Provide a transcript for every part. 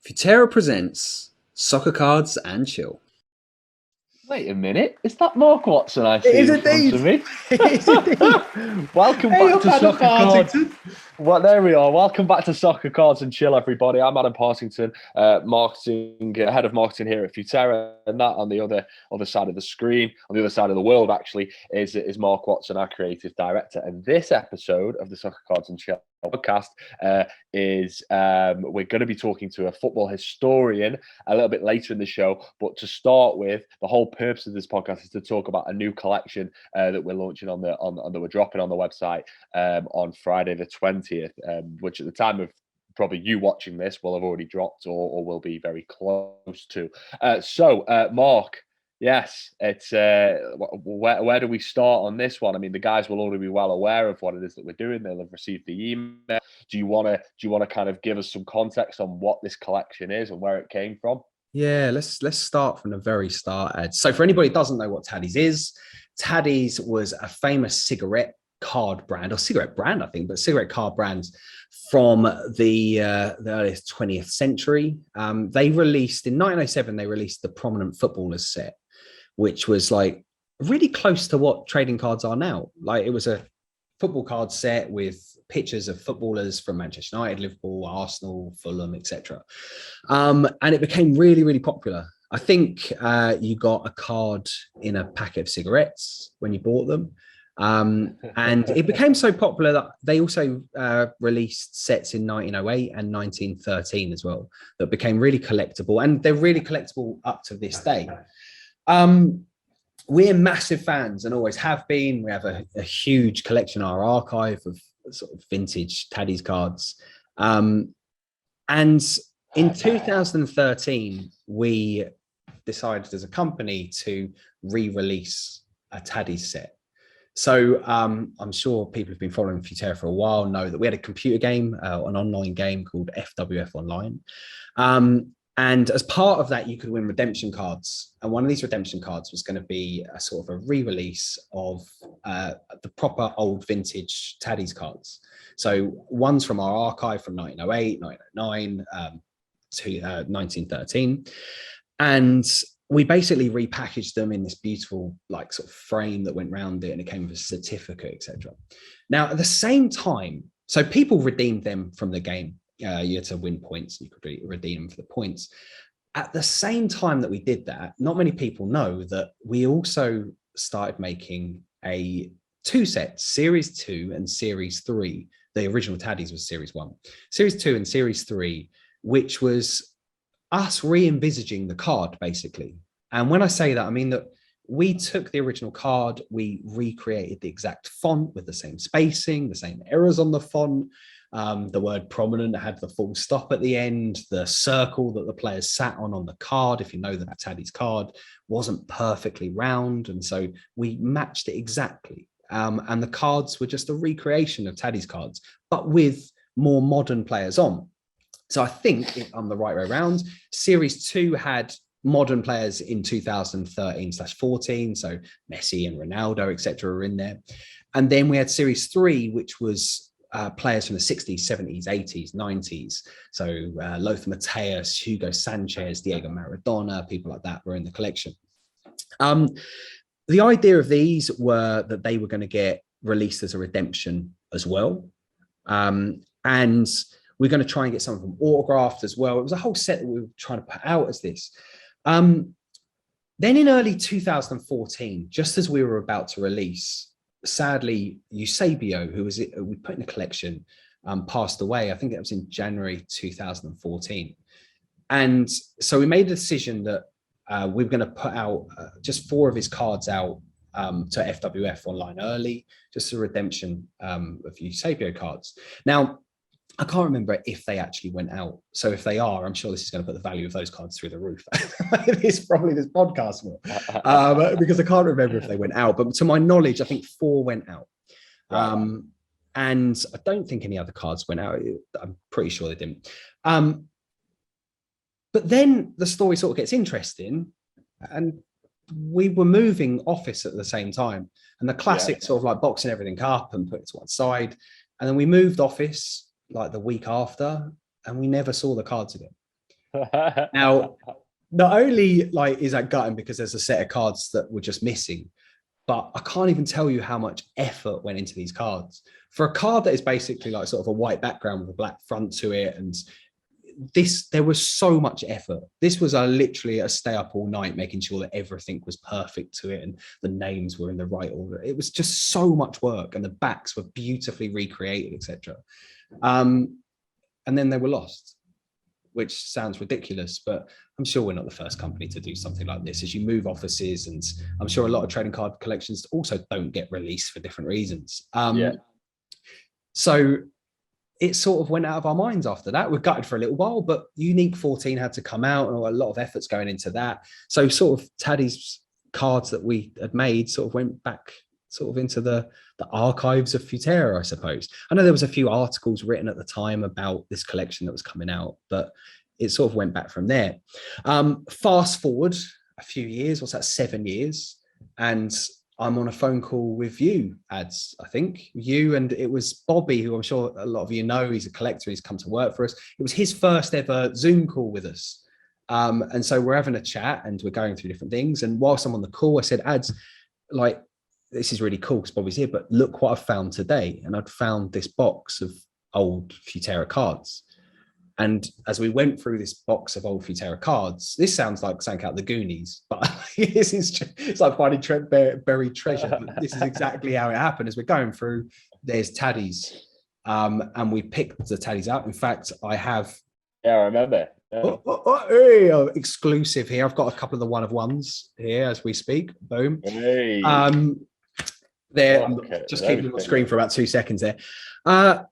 Futera presents Soccer Cards and Chill. Wait a minute, is that Mark Watson I It see is in front indeed. of me? It is indeed. Welcome Hey, back up to Adam Soccer Cards. Partington. Well, there we are. Welcome back to Soccer Cards and Chill, everybody. I'm Adam Partington, head of marketing here at Futera, and that on the other side of the screen, on the other side of the world, actually, is Mark Watson, our creative director. And this episode of the Soccer Cards and Chill podcast we're going to be talking to a football historian a little bit later in the show. But to start with, the whole purpose of this podcast is to talk about a new collection that we're launching that we're dropping on the website on Friday the 20th, which at the time of probably you watching this will have already dropped or will be very close to. Mark, yes, it's where do we start on this one? I mean, the guys will already be well aware of what it is that we're doing. They'll have received the email. Do you want to kind of give us some context on what this collection is and where it came from? Yeah, let's start from the very start, Ed. So for anybody who doesn't know what Taddy's is, Taddy's was a famous cigarette card brand, or cigarette brand, I think, but cigarette card brands from the earliest 20th century. They released in 1907, they released the Prominent Footballers set, which was like really close to what trading cards are now. Like it was a football card set with pictures of footballers from Manchester United, Liverpool, Arsenal, Fulham, etc. And it became really, really popular. I think you got a card in a packet of cigarettes when you bought them. And it became so popular that they also released sets in 1908 and 1913 as well that became really collectible. And they're really collectible up to this day. We're massive fans and always have been. We have a huge collection in our archive of sort of vintage Taddy's cards. And in 2013, we decided as a company to re-release a Taddy's set. So I'm sure people who've been following Futera for a while know that we had a computer game, an online game called FWF Online. And as part of that, you could win redemption cards. And one of these redemption cards was going to be a sort of a re-release of the proper old vintage Taddy's cards. So one's from our archive from 1908, 1909 to 1913. And we basically repackaged them in this beautiful like sort of frame that went around it, and it came with a certificate, etc. Now, at the same time, so people redeemed them from the game. You had to win points, and you could redeem them for the points. At the same time that we did that, not many people know that we also started making two sets, Series 2 and Series 3. The original Taddy's was Series 1. Series 2 and Series 3, which was us re-envisaging the card, basically. And when I say that, I mean that we took the original card, we recreated the exact font with the same spacing, the same errors on the font. The word prominent had the full stop at the end. The circle that the players sat on the card, if you know that Taddy's card, wasn't perfectly round. And so we matched it exactly. And the cards were just a recreation of Taddy's cards, but with more modern players on. So I think if I'm the right way around, Series 2 had modern players in 2013/14. So Messi and Ronaldo, etc., are in there. And then we had Series 3, which was players from the 60s, 70s, 80s, 90s. So Lothar Matthäus, Hugo Sanchez, Diego Maradona, people like that were in the collection. The idea of these were that they were going to get released as a redemption as well. And we're going to try and get some of them autographed as well. It was a whole set that we were trying to put out as this. Then in early 2014, just as we were about to release, sadly, Eusebio, who we put in a collection, passed away. I think it was in January 2014. And so we made a decision that we were going to put out just 4 of his cards out to FWF Online early, just a redemption of Eusebio cards. Now, I can't remember if they actually went out. So if they are, I'm sure this is going to put the value of those cards through the roof. It's probably this podcast more, because I can't remember if they went out. But to my knowledge, I think 4 went out. Right. And I don't think any other cards went out. I'm pretty sure they didn't. But then the story sort of gets interesting. And we were moving office at the same time. And the classic sort of like boxing everything up and put it to one side. And then we moved office like the week after, and we never saw the cards again. Now, not only like is that gutting because there's a set of cards that were just missing, but I can't even tell you how much effort went into these cards. For a card that is basically like sort of a white background with a black front to it, and there was so much effort. This was literally a stay up all night making sure that everything was perfect to it and the names were in the right order. It was just so much work, and the backs were beautifully recreated, etc. And then they were lost, which sounds ridiculous, but I'm sure we're not the first company to do something like this. As you move offices, and I'm sure a lot of trading card collections also don't get released for different reasons. So it sort of went out of our minds after that. We're gutted for a little while, but Unique 14 had to come out, and a lot of efforts going into that. So sort of Taddy's cards that we had made sort of went back sort of into the archives of Futera, I suppose. I know there was a few articles written at the time about this collection that was coming out, but it sort of went back from there. Fast forward a few years, what's that, 7 years? And I'm on a phone call with you, Ads, I think. You, and it was Bobby, who I'm sure a lot of you know. He's a collector. He's come to work for us. It was his first ever Zoom call with us. And so we're having a chat and we're going through different things. And whilst I'm on the call, I said, Ads, like, this is really cool because Bobby's here, but look what I found today. And I'd found this box of old Futera cards. And as we went through this box of old Futera cards, this sounds like something out of the Goonies, but it's like finding buried treasure. But this is exactly how it happened. As we're going through, there's Taddies, and we picked the Taddies out. In fact, I have. Yeah, I remember. Yeah. Hey, exclusive here. I've got a couple of the one of ones here as we speak. Boom. Hey. There, okay, just keeping it on screen for about 2 seconds there.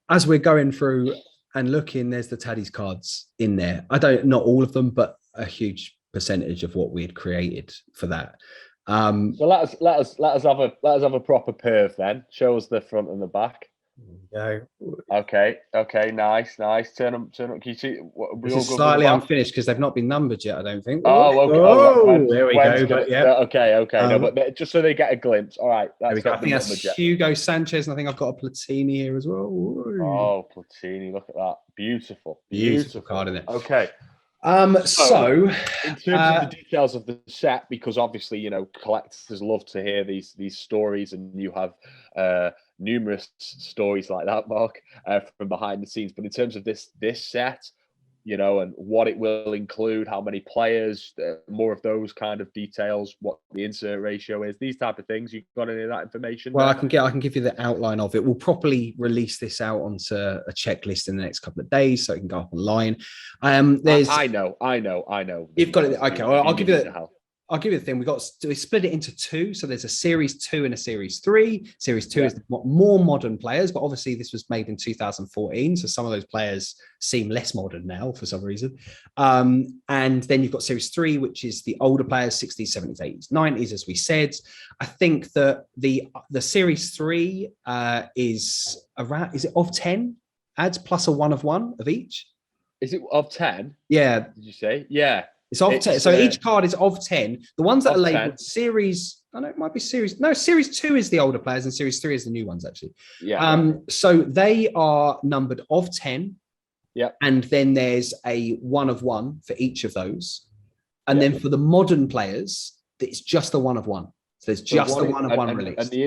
As we're going through and looking, there's the Taddies cards in there. Not all of them, but a huge percentage of what we had created for that. So let us have a proper perv then. Show us the front and the back. There we go. Okay, nice. Turn them. Can you see? This is slightly unfinished because they've not been numbered yet, I don't think. Oh, okay. Oh, there we go. But yeah. Okay. No, but just so they get a glimpse. All right. There we go. I think that's Hugo Sanchez, and I think I've got a Platini here as well. Ooh. Oh, Platini! Look at that. Beautiful card in it. Okay. So in terms of the details of the set, because obviously, collectors love to hear these stories, and you have numerous stories like that, Mark, from behind the scenes. But in terms of this set, and what it will include, how many players, more of those kind of details, what the insert ratio is, these type of things. You've got any of that information? Well, I can give you the outline of it. We'll properly release this out onto a checklist in the next couple of days, so it can go up online. There's. I know. You've got it. Okay, well, I'll give you the thing. We split it into two. So there's a series 2 and a series 3. Series 2 is more modern players, but obviously this was made in 2014. So some of those players seem less modern now for some reason. And then you've got series 3, which is the older players, 60s, 70s, 80s, 90s, as we said. I think that the series 3 is it of 10 ads plus a 1 of 1 of each? Is it of 10? Yeah. Did you say? Yeah. It's of 10. So each card is of 10. The ones that are labeled 10. series, I know it might be series. No, series 2 is the older players and series 3 is the new ones, actually. Yeah. So they are numbered of 10. Yeah. And then there's a 1 of 1 for each of those. And then for the modern players, it's just the 1 of 1. So there's just the 1 of 1 released. And the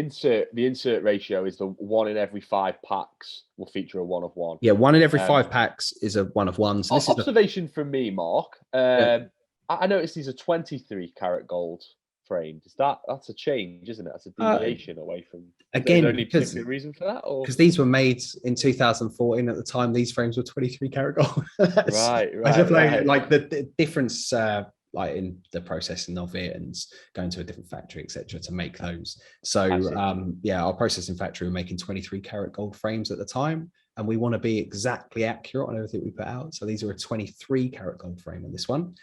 insert ratio is the 1 in every 5 packs will feature a 1 of 1. Yeah, 1 in every 5 packs is a 1 of 1. So this observation from me, Mark. I noticed these are 23 karat gold framed. That's a change, isn't it? That's a deviation away from. Again, any particular reason for that, or because these were made in 2014. At the time, these frames were 23 karat gold. Right. Like the difference. Like in the processing of it and going to a different factory, etc., to make those. So our processing factory were making 23 karat gold frames at the time, and we want to be exactly accurate on everything we put out. So these are a 23 karat gold frame on this one.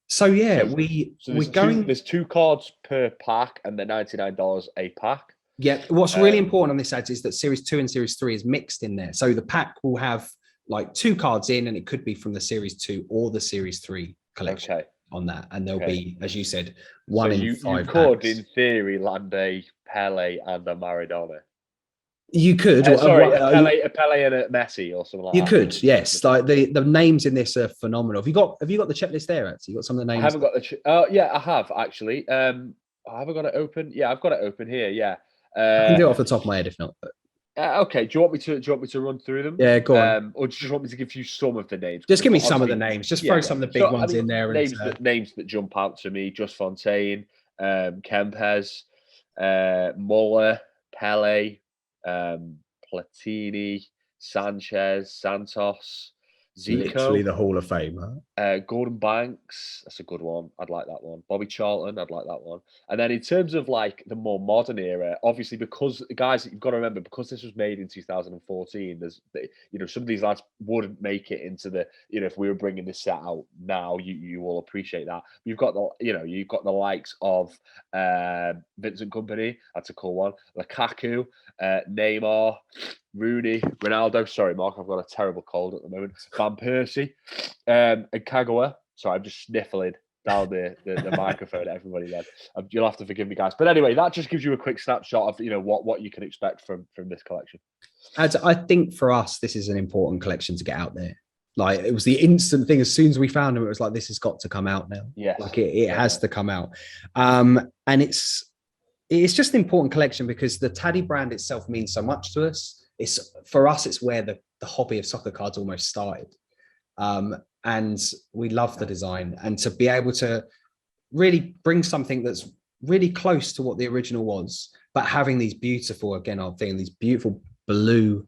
So there's 2 cards per pack, and they're $99 a pack. Yeah. What's really important on this ad is that series 2 and series 3 is mixed in there. So the pack will have like 2 cards in, and it could be from the series 2 or the series 3 collection on that, and there'll be, as you said, 1 in 5 you could, in theory, land a Pele and a Maradona. You could, Sorry, a Pele and a Messi or something like you that. could, yes. Like the names in this are phenomenal. Have you got the checklist there? Actually, you got some of the names. I haven't got the. Yeah, I have actually. I haven't got it open. Yeah, I've got it open here. Yeah. I can do it off the top of my head if not. But... Okay. Do you want me to run through them? Yeah, go on. Or do you just want me to give you some of the names? Just give me some of the names. Just throw some of the big ones in there. Names that jump out to me: Just Fontaine, Kempes, Muller, Pele, Platini, Sanchez, Santos, Zico, literally the Hall of Fame. Huh? Gordon Banks, that's a good one. I'd like that one. Bobby Charlton, I'd like that one. And then in terms of like the more modern era, obviously because guys, you've got to remember because this was made in 2014. Some of these lads wouldn't make it into the. If we were bringing this set out now, you will appreciate that. You've got the likes of Vincent Kompany. That's a cool one. Lukaku, Neymar, Rooney, Ronaldo. Sorry, Mark, I've got a terrible cold at the moment. Van Persie, and Kagawa. Sorry, I'm just sniffling down the microphone at everybody then. You'll have to forgive me, guys. But anyway, that just gives you a quick snapshot of what you can expect from this collection. I think for us, this is an important collection to get out there. Like it was the instant thing. As soon as we found them, it was like, this has got to come out now. Yes. Like it has to come out. And it's just an important collection because the Taddy brand itself means so much to us. For us, it's where the hobby of soccer cards almost started. And we love the design, and to be able to really bring something that's really close to what the original was, but having these beautiful, again, I'm thinking these beautiful blue,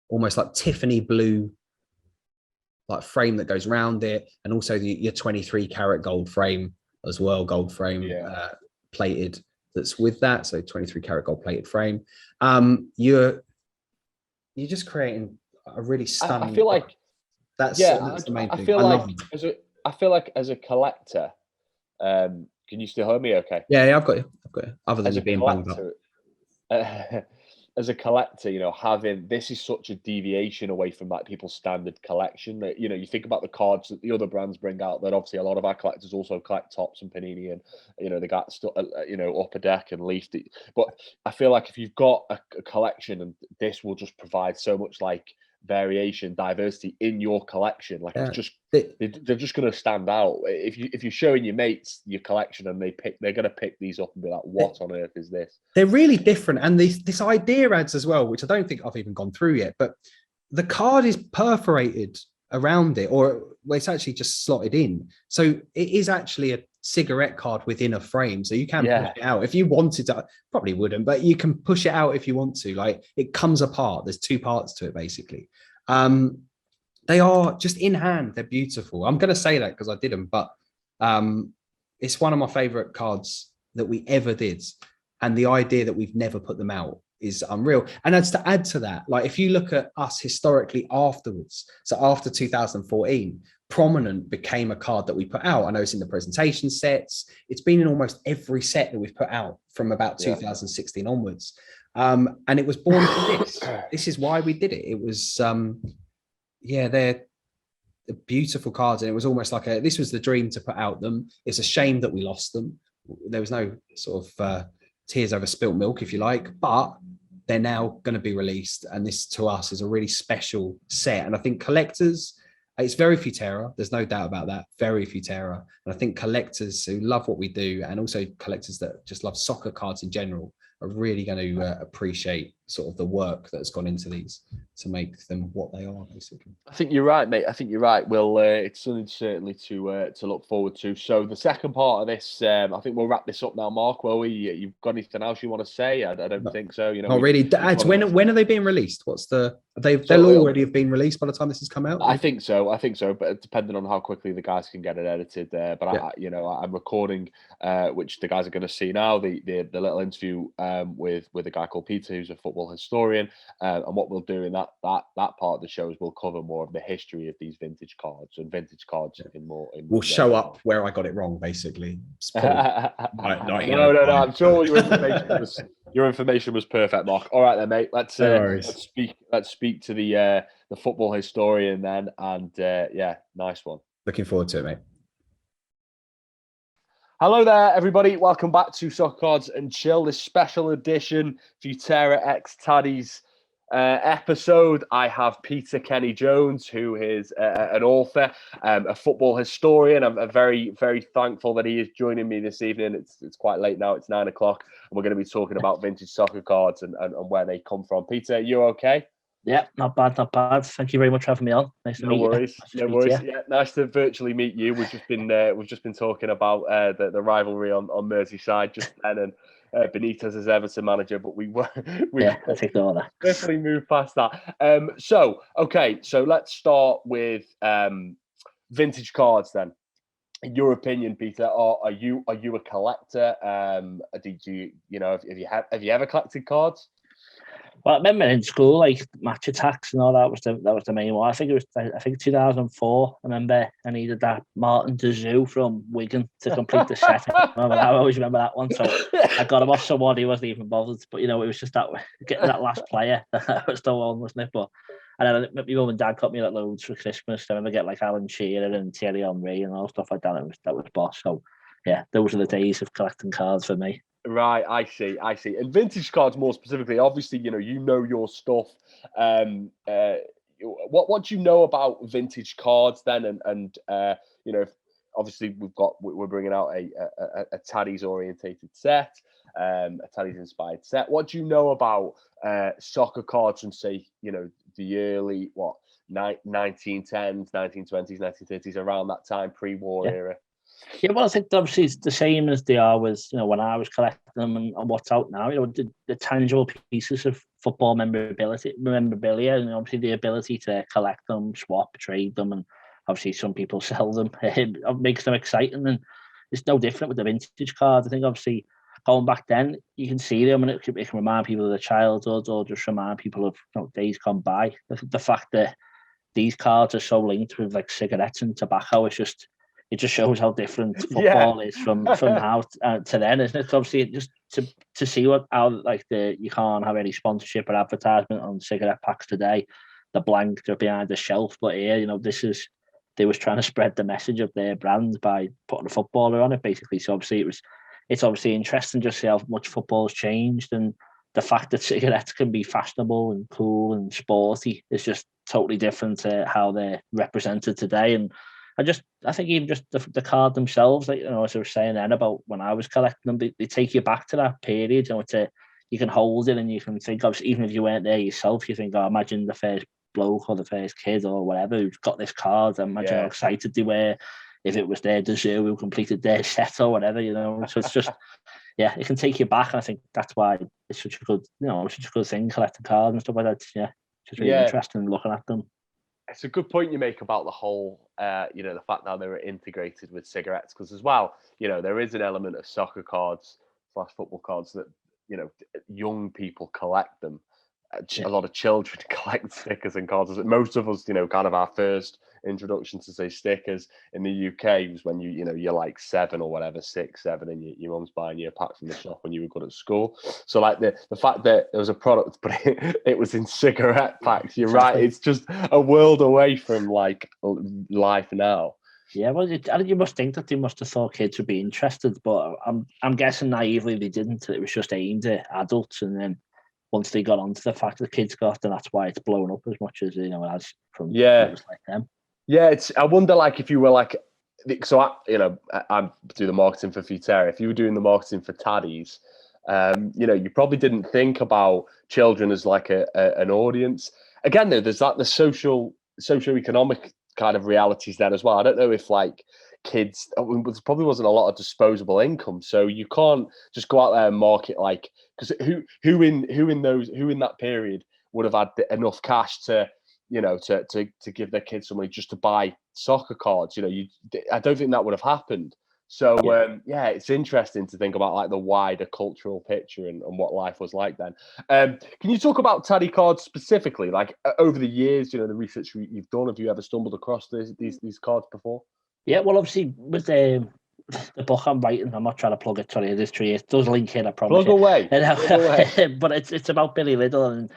almost like Tiffany blue, like frame that goes around it, and also your 23 karat gold frame as well, gold frame plated that's with that. So 23 karat gold plated frame. You're just creating a really stunning. I feel like that's the main thing. I feel like as a collector, can you still hear me? Okay. Yeah, I've got you. Other than you being banged up. As a collector, having this is such a deviation away from like people's standard collection. That you think about the cards that the other brands bring out. That obviously a lot of our collectors also collect Topps and Panini, and they got Upper Deck and Leaf. But I feel like if you've got a collection, and this will just provide so much like variation, diversity in your collection. Like it's just they're just going to stand out. If you're showing your mates your collection and they're going to pick these up and be like, what on earth is this? They're really different, and this idea adds as well, which I don't think I've even gone through yet. But the card is perforated around it, or it's actually just slotted in, so it is actually a cigarette card within a frame, so you can push it out if you wanted to. Probably wouldn't, but you can push it out if you want to. Like it comes apart. There's two parts to it basically. They are just in hand, they're beautiful. I'm going to say that because I didn't, but it's one of my favorite cards that we ever did, and the idea that we've never put them out is unreal. And as to add to that, like if you look at us historically afterwards, so after 2014, Prominent became a card that we put out. I know it's in the presentation sets. It's been in almost every set that we've put out from about 2016 onwards. And it was born from this. This is why we did it. It was, they're beautiful cards. And it was almost like this was the dream to put out them. It's a shame that we lost them. There was no sort of tears over spilt milk, if you like, but they're now going to be released. And this to us is a really special set. And I think collectors, it's very Futera. There's no doubt about that. Very Futera. And I think collectors who love what we do, and also collectors that just love soccer cards in general, are really going to appreciate sort of the work that's gone into these to make them what they are, basically. I think you're right, mate. I think you're right. Well, it's something certainly to look forward to. So the second part of this, I think we'll wrap this up now, Mark. Will we? You've got anything else you want to say? I don't think so. Not really. When are they being released? What's they'll already have been released by the time this has come out? I think so. But depending on how quickly the guys can get it edited. But I'm recording, which the guys are going to see now. The little interview with a guy called Peter, who's a football historian, and what we'll do in that part of the show is we'll cover more of the history of these vintage cards in more. We'll show up where I got it wrong, basically. No. I'm sure your information was perfect, Mark. All right then, mate. Let's speak to the football historian then, and nice one. Looking forward to it, mate. Hello there, everybody. Welcome back to Soccer Cards and Chill, this special edition Futera X Taddy's episode. I have Peter Kenny Jones, who is an author, a football historian. I'm very, very thankful that he is joining me this evening. It's quite late now. It's 9 o'clock, and we're going to be talking about vintage soccer cards and where they come from. Peter, you okay? Yeah, not bad, not bad. Thank you very much for having me on. Nice to meet you. Nice no worries. Yeah, nice to virtually meet you. We've just been talking about the rivalry on Merseyside just then, and Benitez as Everton manager, but we I take all that. definitely moved past that. So let's start with vintage cards then. In your opinion, Peter, are you a collector? Did have you ever collected cards? Well, I remember in school, like match attacks and all that was the main one. I think 2004. I remember I needed that Martin Dezou from Wigan to complete the set. I always remember that one. So I got him off someone who wasn't even bothered. But it was just that getting that last player that was the one, wasn't it? But and then my mum and dad got me like loads for Christmas. I remember getting like Alan Shearer and Thierry Henry and all stuff like that. That was boss. So yeah, those are the days of collecting cards for me. Right, I see. And vintage cards more specifically, obviously, you know your stuff. What do you know about vintage cards then? And obviously we're bringing out a Taddy's orientated set, a Taddy's inspired set. What do you know about soccer cards from, say, the early 1910s, 1920s, 1930s, around that time, pre-war era? Yeah, well, I think obviously it's the same as they are with when I was collecting them and what's out now. The tangible pieces of football memorabilia, and obviously the ability to collect them, swap, trade them, and obviously some people sell them. It makes them exciting, and it's no different with the vintage cards. I think obviously going back then, you can see them, and it can remind people of their childhood, or just remind people of days gone by. The fact that these cards are so linked with like cigarettes and tobacco, it just shows how different football is from now to then, isn't it? Obviously, just to see you can't have any sponsorship or advertisement on cigarette packs today. The blank, they're behind the shelf, but here, they was trying to spread the message of their brand by putting a footballer on it, basically. So obviously, it's obviously interesting just to see how much football's changed, and the fact that cigarettes can be fashionable and cool and sporty is just totally different to how they're represented today. And I think even just the card themselves, like, as I was saying then about when I was collecting them, they take you back to that period. You can hold it and you can think of, even if you weren't there yourself, you think, imagine the first bloke or the first kid or whatever who's got this card. Imagine how excited they were if it was their Dezou who completed their set or whatever. So it's just, it can take you back. And I think that's why it's such a good thing, collecting cards and stuff like that. Yeah, it's just really interesting looking at them. It's a good point you make about the whole, the fact that they were integrated with cigarettes, because as well, there is an element of soccer cards / football cards that, young people collect them. A lot of children collect stickers and cards. Most of us, kind of our first introduction to, say, stickers in the UK was when you're like 7 or whatever, 6, 7, and your mum's buying you a pack from the shop when you were good at school. So like the fact that there was a product, but it was in cigarette packs. You're right. It's just a world away from like life now. Yeah, well, you must think that they must have thought kids would be interested, but I'm guessing naively they didn't. It was just aimed at adults, and then once they got onto the fact that kids got, and that's why it's blown up as much as as from like them. Yeah, I wonder, like, if you were like, so I do the marketing for Futera. If you were doing the marketing for Taddy's, you probably didn't think about children as like an audience. Again, though, there's like the socio-economic kind of realities there as well. I don't know if like kids, there probably wasn't a lot of disposable income, so you can't just go out there and market like, because who in that period would have had enough cash to give their kids some money just to buy soccer cards. I don't think that would have happened. So it's interesting to think about like the wider cultural picture and what life was like then. Can you talk about Taddy cards specifically? Like over the years, the research you've done, have you ever stumbled across these cards before? Yeah, well, obviously with the book I'm writing, I'm not trying to plug it. Sorry, it is 3 years. It does link here, I promise. Plug away. But it's about Billy Liddell, and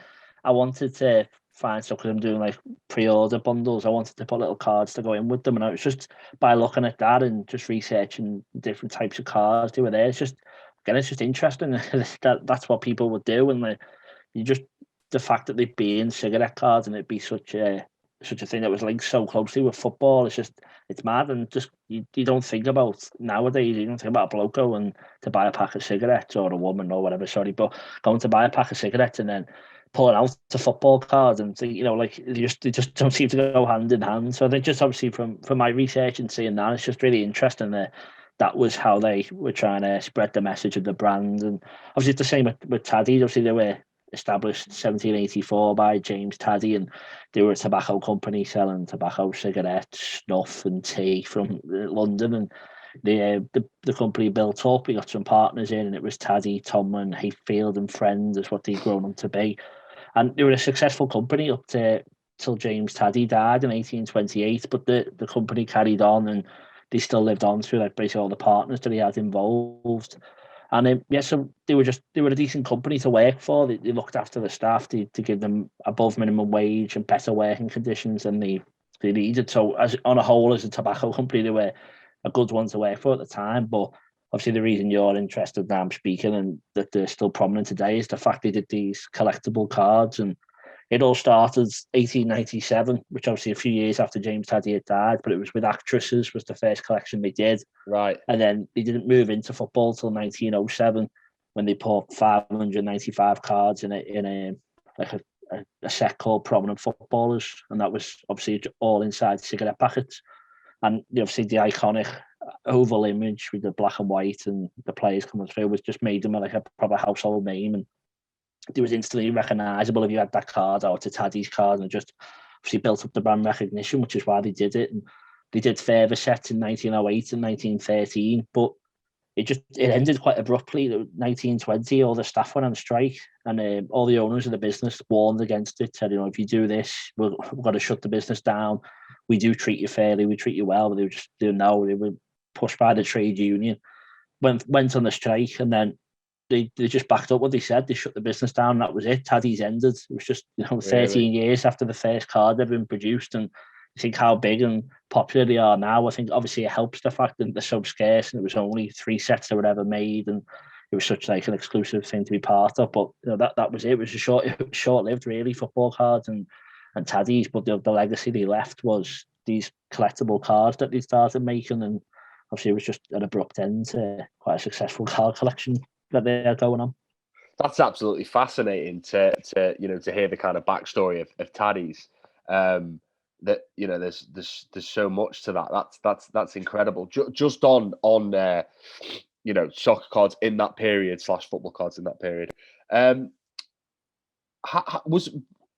I wanted to find stuff because I'm doing like pre-order bundles. I wanted to put little cards to go in with them, and I was just by looking at that and just researching different types of cards they were there. It's just interesting. That's what people would do, and you just the fact that they'd be in cigarette cards and it'd be such a thing that was linked so closely with football. It's mad, and just you don't think about nowadays. You don't think about a bloke going to buy a pack of cigarettes, or a woman or whatever. Sorry, but going to buy a pack of cigarettes and then pulling out the football cards and think, like they just don't seem to go hand in hand. So I think just obviously from my research and seeing that, it's just really interesting that was how they were trying to spread the message of the brand. And obviously it's the same with Taddy. Obviously they were established 1784 by James Taddy, and they were a tobacco company selling tobacco, cigarettes, snuff and tea from London. And the company built up. We got some partners in, and it was Taddy, Tomlin, Hayfield and Friends is what they'd grown up to be. And they were a successful company up to till James Taddy died in 1828. But the company carried on, and they still lived on through like basically all the partners that he had involved. And so they were a decent company to work for. They looked after the staff to give them above minimum wage and better working conditions than they needed. So as on a whole, as a tobacco company, they were a good one to work for at the time. But obviously the reason you're interested now I'm speaking and that they're still prominent today is the fact they did these collectible cards. And it all started 1897, which obviously a few years after James Taddy had died, but it was with actresses was the first collection they did. Right. And then they didn't move into football till 1907 when they put 595 cards in a set called Prominent Footballers. And that was obviously all inside cigarette packets. And obviously the iconic oval image with the black and white and the players coming through was just made them like a proper household name. And it was instantly recognisable if you had that card or to Taddy's card, and it just obviously built up the brand recognition, which is why they did it. And they did further sets in 1908 and 1913, but it ended quite abruptly. 1920, all the staff went on strike, and all the owners of the business warned against it. Said, if you do this, we've got to shut the business down. We do treat you fairly, we treat you well, but they were just doing no. They were pushed by the trade union, went on the strike, and then they just backed up what they said. They shut the business down, and that was it. Taddy's ended. It was just 13 years after the first card had been produced, and you think how big and popular they are now. I think obviously it helps the fact that they're so scarce, and it was only 3 sets that were ever made, and it was such like an exclusive thing to be part of. But that was it. It was short-lived, really, football cards and Taddy's. But the legacy they left was these collectible cards that they started making, and obviously it was just an abrupt end to quite a successful card collection that they had going on. That's absolutely fascinating to hear the kind of backstory of Taddy's. That there's so much to that. That's incredible. Just on soccer cards in that period / football cards in that period.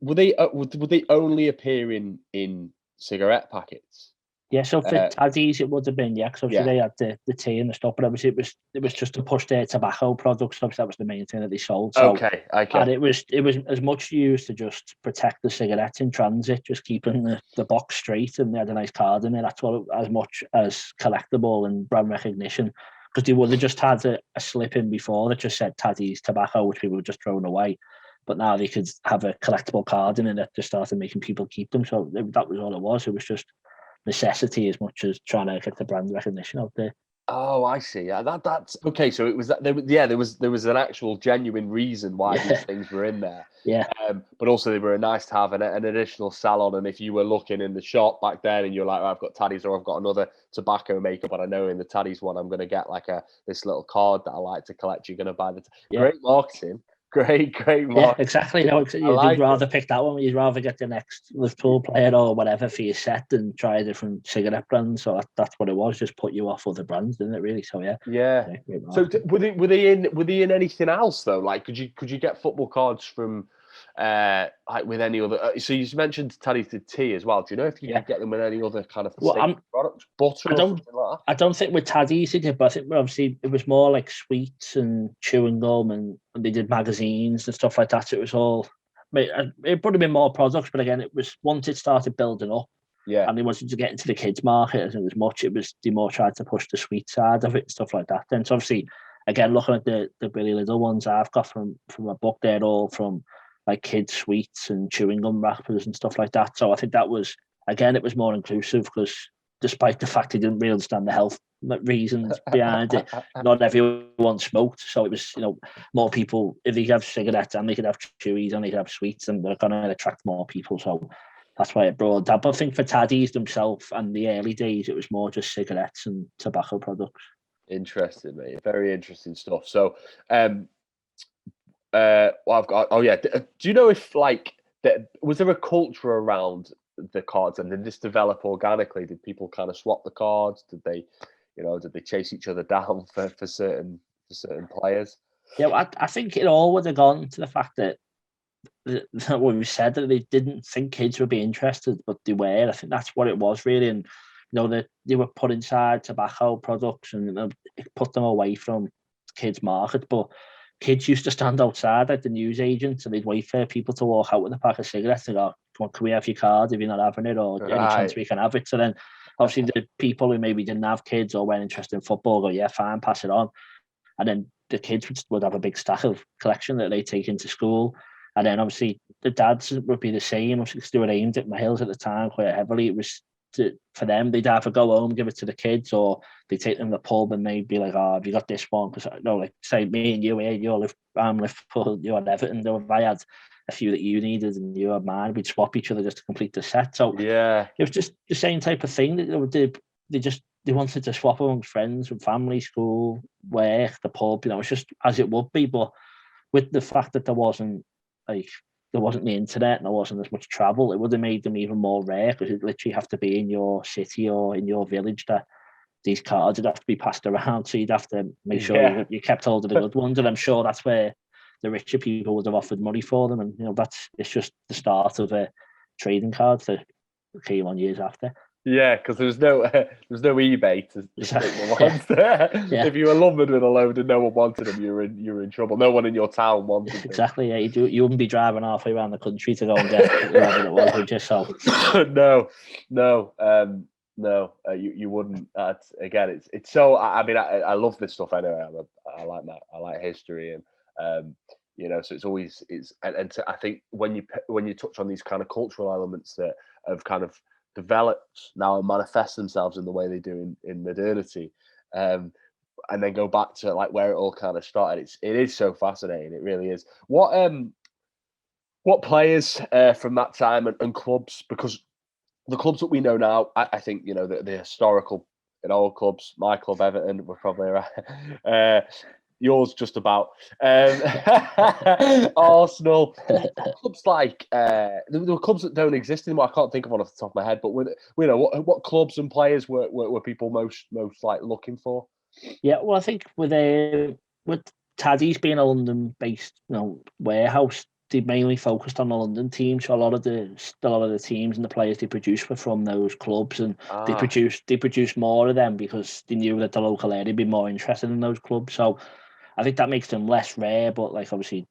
Were they only appearing in cigarette packets? Yeah, so for Taddy's it would have been, because obviously they had the tea and the stuff, but obviously it was just to push their tobacco products. Obviously that was the main thing that they sold. So, okay. And it was as much used to just protect the cigarettes in transit, just keeping the box straight, and they had a nice card in it. That's what as much as collectible and brand recognition, because they would have just had a slip in before that just said Taddy's tobacco, which people were just thrown away. But now they could have a collectible card in it that just started making people keep them. So that was all it was. It was just necessity as much as trying to get the brand recognition out there. Oh, I see. Yeah, that's okay. So it was that. There was an actual genuine reason why these things were in there. Yeah. But also they were nice to have an additional salon. And if you were looking in the shop back then, and you're like, I've got Taddy's or I've got another tobacco maker, but I know in the Taddy's one I'm going to get like this little card that I like to collect. You're going to buy great marketing. Great marketing. Yeah, exactly. No, you'd rather pick that one. You'd rather get the next Liverpool player or whatever for your set than try a different cigarette brand. So that's what it was. Just put you off other brands, didn't it? Really. So yeah. So were they in anything else though? Like, could you get football cards from like with any other? So you mentioned Taddy's did tea as well. Do you know if you could get them with any other kind of products, butter or something like that? I don't think with Taddy's they did, but I think obviously it was more like sweets and chewing gum, and they did magazines and stuff like that. So it was all. It would have been more products, but again, it was once it started building up. Yeah. And they wanted to get into the kids' market as it was much. It was they more tried to push the sweet side of it and stuff like that. Then so obviously, again, looking at the Billy Little ones I've got from a book, they're all from like kids sweets and chewing gum wrappers and stuff like that. So I think that was, again, it was more inclusive because despite the fact they didn't really understand the health reasons behind it, not everyone smoked. So it was, more people, if they could have cigarettes and they could have chewies and they could have sweets, and they're going to attract more people. So that's why it brought that. But I think for Taddies themselves and the early days, it was more just cigarettes and tobacco products. Interesting, mate. Very interesting stuff. So, well, I've got. Oh yeah. Do you know if was there a culture around the cards, and did this develop organically? Did people kind of swap the cards? Did they, did they chase each other down for certain players? Yeah, I think it all would have gone to the fact that what we said, that they didn't think kids would be interested, but they were. I think that's what it was really, and that they were put inside tobacco products and it put them away from kids' market. But kids used to stand outside like the newsagents, and they'd wait for people to walk out with a pack of cigarettes and go, "Come on, can we have your card if you're not having it, or any chance we can have it?" So then, obviously, the people who maybe didn't have kids or weren't interested in football go, "Yeah, fine, pass it on," and then the kids would have a big stack of collection that they take into school. And then obviously the dads would be the same. Obviously, they were aimed at my hills at the time quite heavily. It was for them, they'd either go home, give it to the kids, or they take them to the pub and they'd be like, "Oh, have you got this one?" Because like say me and you here, I'm Liverpool, you're Everton. Though if I had a few that you needed and you had mine, we'd swap each other just to complete the set. So yeah, it was just the same type of thing that they wanted to swap amongst friends, with family, school, work, the pub. It's just as it would be. But with the fact that there wasn't the internet and there wasn't as much travel, it would have made them even more rare, because it'd literally have to be in your city or in your village that these cards would have to be passed around. So you'd have to make sure you kept hold of the good ones. And I'm sure that's where the richer people would have offered money for them. And it's just the start of a trading cards that came on years after. Yeah, because there's no eBay to stick the ones there. Yeah. If you were lumbered with a load and no one wanted them, you were in trouble. No one in your town wanted them. Exactly. Yeah, you wouldn't be driving halfway around the country to go and get whoever it was, would you? So no, you wouldn't. Again, it's so. I mean, I love this stuff anyway. I like that. I like history, and so it's always I think when you touch on these kind of cultural elements that have kind of developed now and manifest themselves in the way they do in modernity, and then go back to like where it all kind of started. It is so fascinating. It really is. What players from that time and clubs, because the clubs that we know now, I think the historical old clubs, my club Everton, we're probably right. Yours just about. Arsenal. Clubs like there were clubs that don't exist anymore. I can't think of one off the top of my head, but what clubs and players were people most like looking for? Yeah, well, I think with Taddy's being a London-based warehouse, they mainly focused on the London team. So a lot of the teams and the players they produced were from those clubs, and they produced more of them because they knew that the local area would be more interested in those clubs. So I think that makes them less rare, but like obviously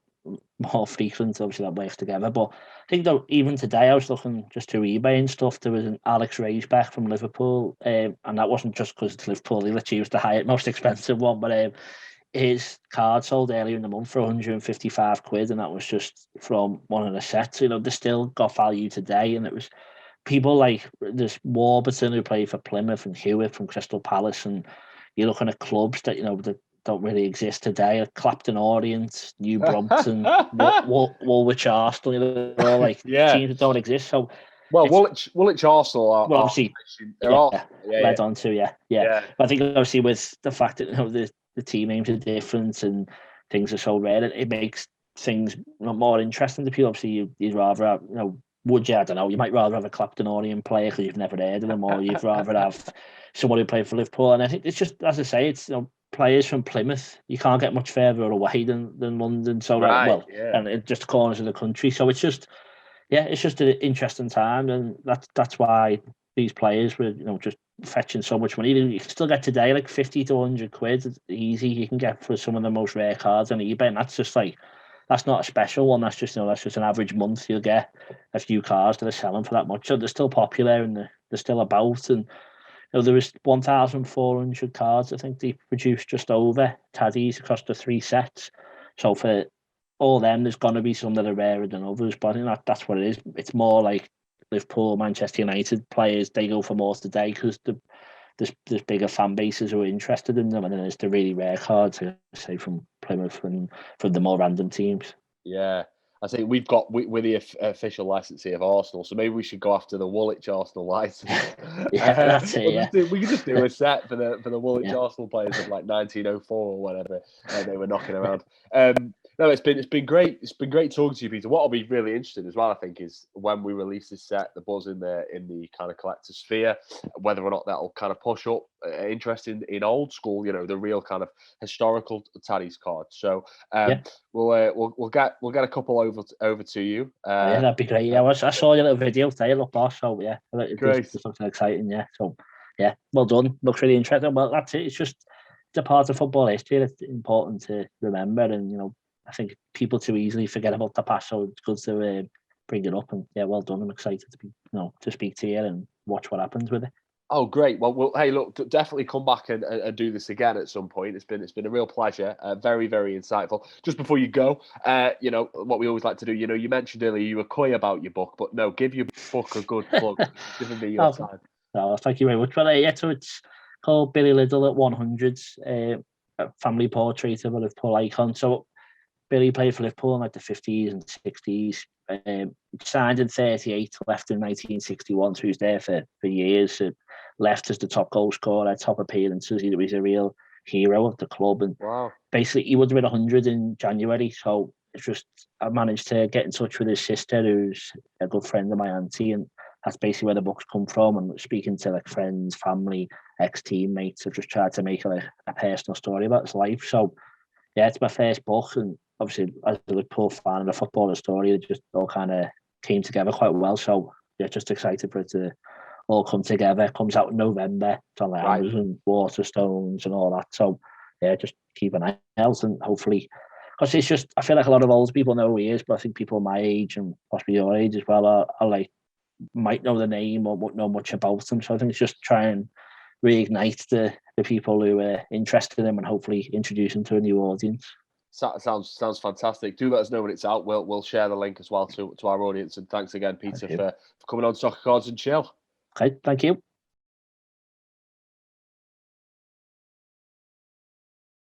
more frequent. Obviously that works together. But I think though, even today I was looking just through eBay and stuff. There was an Alex Raisbeck from Liverpool, and that wasn't just because it's Liverpool. He literally was the most expensive one, but his card sold earlier in the month for 155 quid, and that was just from one of the sets. They still got value today, and it was people like this Warburton who played for Plymouth and Hewitt from Crystal Palace, and you're looking at clubs that that don't really exist today. Clapton Orient, New Brompton, Woolwich Arsenal, they're all like teams that don't exist. So Woolwich Arsenal are obviously led on to But I think obviously with the fact that the team names are different and things are so rare, it makes things more interesting to people. Obviously, you'd rather have, would you? I don't know. You might rather have a Clapton Orient player because you've never heard of them, or you'd rather have someone who played for Liverpool. And I think it's just, as I say, it's players from Plymouth. You can't get much further away than London. So and it just corners of the country. So it's just an interesting time, and that's why these players were just fetching so much money. You can still get today like 50 to 100 quid. It's easy. You can get for some of the most rare cards on eBay, and that's just that's not a special one. That's just that's just an average month. You'll get a few cards that are selling for that much. So they're still popular and they're still about. And there was 1,400 cards. I think they produced just over Taddies across the 3 sets. So for all them, there's going to be some that are rarer than others, but I think that's what it is. It's more like Liverpool, Manchester United players, they go for more today because there's bigger fan bases who are interested in them, and then there's the really rare cards, say from Plymouth and from the more random teams. Yeah, I think we're the official licensee of Arsenal, so maybe we should go after the Woolwich Arsenal license. Yeah, that's it. Yeah. We could just do a set for the Woolwich Arsenal players of like 1904 or whatever they were knocking around. No, it's been great. It's been great talking to you, Peter. What will be really interesting as well, I think, is when we release this set, the buzz in the kind of collector sphere, whether or not that'll kind of push up interest in old school, the real kind of historical Taddy's cards. So we'll get a couple over to you. Yeah, that'd be great. Yeah, I saw your little video today, look boss. So yeah, great. There's something exciting. Yeah, so yeah, well done. Looks really interesting. Well, that's it. It's a part of football history that's important to remember, and I think people too easily forget about the past, so it's good to bring it up. And yeah, well done. I'm excited to be, to speak to you and watch what happens with it. Oh, great. Well, hey, look, definitely come back and do this again at some point. It's been a real pleasure. Very, very insightful. Just before you go, what we always like to do, you mentioned earlier you were coy about your book, but no, give your book a good plug. Giving me your time. No, thank you very much. Well, yeah, so it's called Billy Liddell at 100, a family portrait of a Liverpool icon. So Billy played for Liverpool in like the 50s and 60s. Signed in 38, left in 1961, so he was there for years. Left as the top goal scorer, top appearances. He was a real hero of the club. And basically, he would have been 100 in January. So it's just, I managed to get in touch with his sister, who's a good friend of my auntie. And that's basically where the books come from. And speaking to like friends, family, ex-teammates, I've just tried to make a personal story about his life. So yeah, it's my first book. And obviously, as a Liverpool fan and a footballer story, it just all kind of came together quite well. So yeah, just excited for it to all come together. It comes out in November. It's on Amazon, Waterstones and all that. So yeah, just keep an eye out, and hopefully, because it's just, I feel like a lot of old people know who he is, but I think people my age and possibly your age as well are like, might know the name or won't know much about him. So I think it's just try and reignite the people who are interested in him and hopefully introduce him to a new audience. Sounds fantastic. Do let us know when it's out. We'll share the link as well to our audience. And thanks again, Peter, for coming on Soccer Cards and Chill. Okay, thank you.